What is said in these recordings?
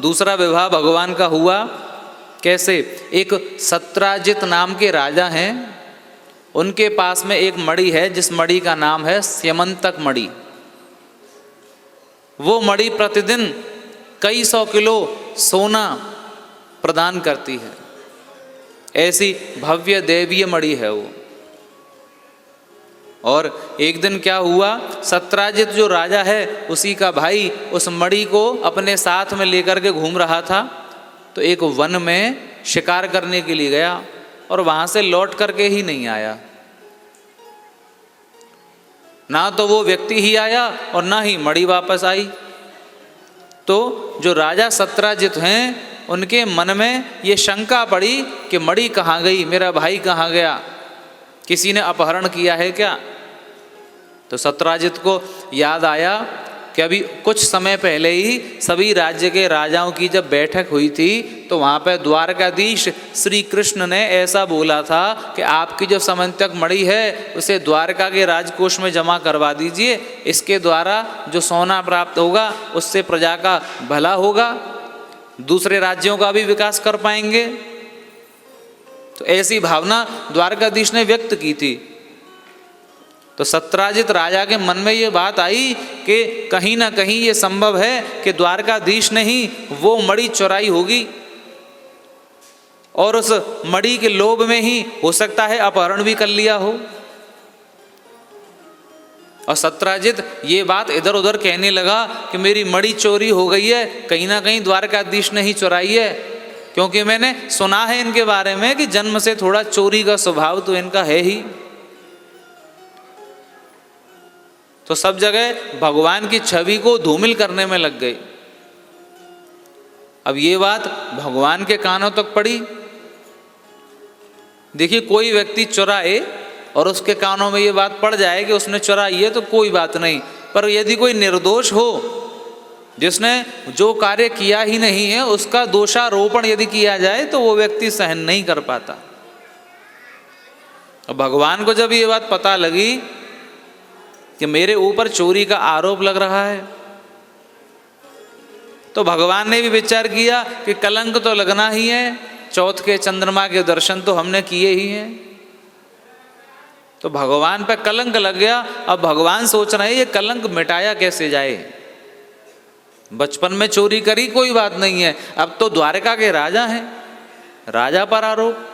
दूसरा विवाह भगवान का हुआ कैसे? एक सत्राजित नाम के राजा हैं, उनके पास में एक मणि है जिस मणि का नाम है स्यमंतक मणि। वो मणि प्रतिदिन कई 100 किलो सोना प्रदान करती है। ऐसी भव्य दैवीय मणि है वो। और एक दिन क्या हुआ, सत्राजित जो राजा है उसी का भाई उस मणि को अपने साथ में लेकर के घूम रहा था। तो एक वन में शिकार करने के लिए गया और वहाँ से लौट करके ही नहीं आया। ना तो वो व्यक्ति ही आया और ना ही मणि वापस आई। तो जो राजा सत्राजित हैं उनके मन में ये शंका पड़ी कि मणि कहाँ गई, मेरा भाई कहाँ गया, किसी ने अपहरण किया है क्या? तो सत्राजित को याद आया कि अभी कुछ समय पहले ही सभी राज्य के राजाओं की जब बैठक हुई थी तो वहाँ पर द्वारकाधीश श्री कृष्ण ने ऐसा बोला था कि आपकी जो समंतक मणि है उसे द्वारका के राजकोष में जमा करवा दीजिए, इसके द्वारा जो सोना प्राप्त होगा उससे प्रजा का भला होगा, दूसरे राज्यों का भी विकास कर पाएंगे। तो ऐसी भावना द्वारकाधीश ने व्यक्त की थी। तो सत्राजित राजा के मन में ये बात आई कि कहीं ना कहीं ये संभव है कि द्वारकाधीश ने ही वो मणि चुराई होगी और उस मणि के लोभ में ही हो सकता है अपहरण भी कर लिया हो। और सत्राजित ये बात इधर उधर कहने लगा कि मेरी मणि चोरी हो गई है, कहीं ना कहीं द्वारकाधीश ने ही चुराई है, क्योंकि मैंने सुना है इनके बारे में कि जन्म से थोड़ा चोरी का स्वभाव तो इनका है ही। तो सब जगह भगवान की छवि को धूमिल करने में लग गई। अब ये बात भगवान के कानों तक पड़ी। देखिए, कोई व्यक्ति चुराए और उसके कानों में ये बात पड़ जाए कि उसने चुराई है तो कोई बात नहीं, पर यदि कोई निर्दोष हो जिसने जो कार्य किया ही नहीं है उसका दोषारोपण यदि किया जाए तो वो व्यक्ति सहन नहीं कर पाता। अब भगवान को जब ये बात पता लगी कि मेरे ऊपर चोरी का आरोप लग रहा है तो भगवान ने भी विचार किया कि कलंक तो लगना ही है, चौथ के चंद्रमा के दर्शन तो हमने किए ही हैं। तो भगवान पे कलंक लग गया। अब भगवान सोच रहे हैं ये कलंक मिटाया कैसे जाए। बचपन में चोरी करी कोई बात नहीं है, अब तो द्वारका के राजा हैं, राजा पर आरोप।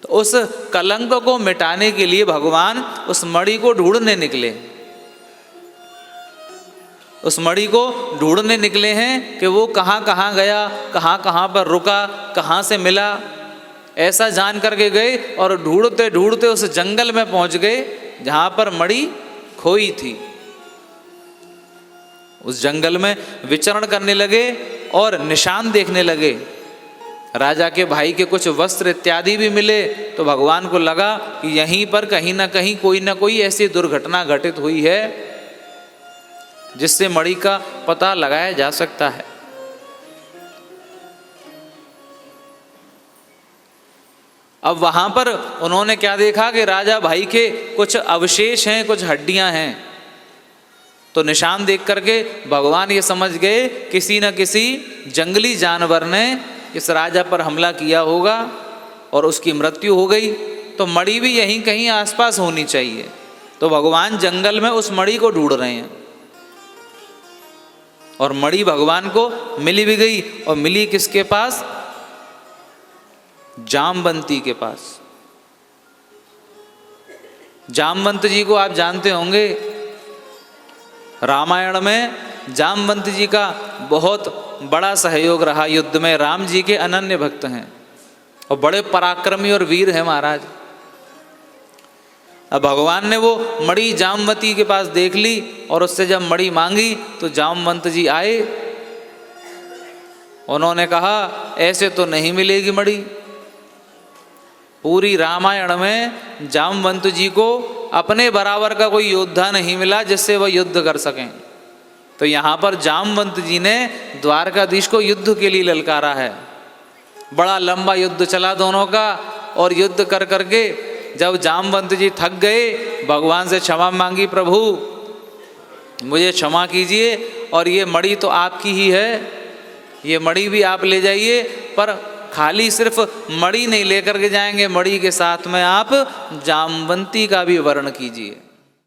तो उस कलंक को मिटाने के लिए भगवान उस मणि को ढूंढने निकले। उस मणि को ढूंढने निकले हैं कि वो कहाँ कहाँ गया, कहाँ कहाँ पर रुका, कहाँ से मिला, ऐसा जान करके गए और ढूंढते ढूंढते उस जंगल में पहुंच गए जहाँ पर मणि खोई थी। उस जंगल में विचरण करने लगे और निशान देखने लगे। राजा के भाई के कुछ वस्त्र इत्यादि भी मिले तो भगवान को लगा कि यहीं पर कहीं ना कोई ऐसी दुर्घटना घटित हुई है जिससे मणि का पता लगाया जा सकता है। अब वहां पर उन्होंने क्या देखा कि राजा भाई के कुछ अवशेष हैं, कुछ हड्डियां हैं। तो निशान देख करके भगवान ये समझ गए किसी न किसी जंगली जानवर ने इस राजा पर हमला किया होगा और उसकी मृत्यु हो गई। तो मणि भी यहीं कहीं आसपास होनी चाहिए। तो भगवान जंगल में उस मणि को ढूंढ रहे हैं और मणि भगवान को मिली भी गई। और मिली किसके पास? जामवंती के पास। जामवंत जी को आप जानते होंगे, रामायण में जामवंत जी का बहुत बड़ा सहयोग रहा युद्ध में। राम जी के अनन्य भक्त हैं और बड़े पराक्रमी और वीर हैं महाराज। अब भगवान ने वो मणि जामवती के पास देख ली और उससे जब मणि मांगी तो जामवंत जी आए। उन्होंने कहा ऐसे तो नहीं मिलेगी मणि। पूरी रामायण में जामवंत जी को अपने बराबर का कोई योद्धा नहीं मिला जिससे वह युद्ध कर सकें। तो यहाँ पर जामवंत जी ने द्वारकाधीश को युद्ध के लिए ललकारा है। बड़ा लंबा युद्ध चला दोनों का और युद्ध कर करके जब जामवंत जी थक गए, भगवान से क्षमा मांगी, प्रभु मुझे क्षमा कीजिए और ये मणि तो आपकी ही है, ये मणि भी आप ले जाइए, पर खाली सिर्फ मणि नहीं लेकर के जाएंगे, मणि के साथ में आप जामवंती का भी वर्ण कीजिए।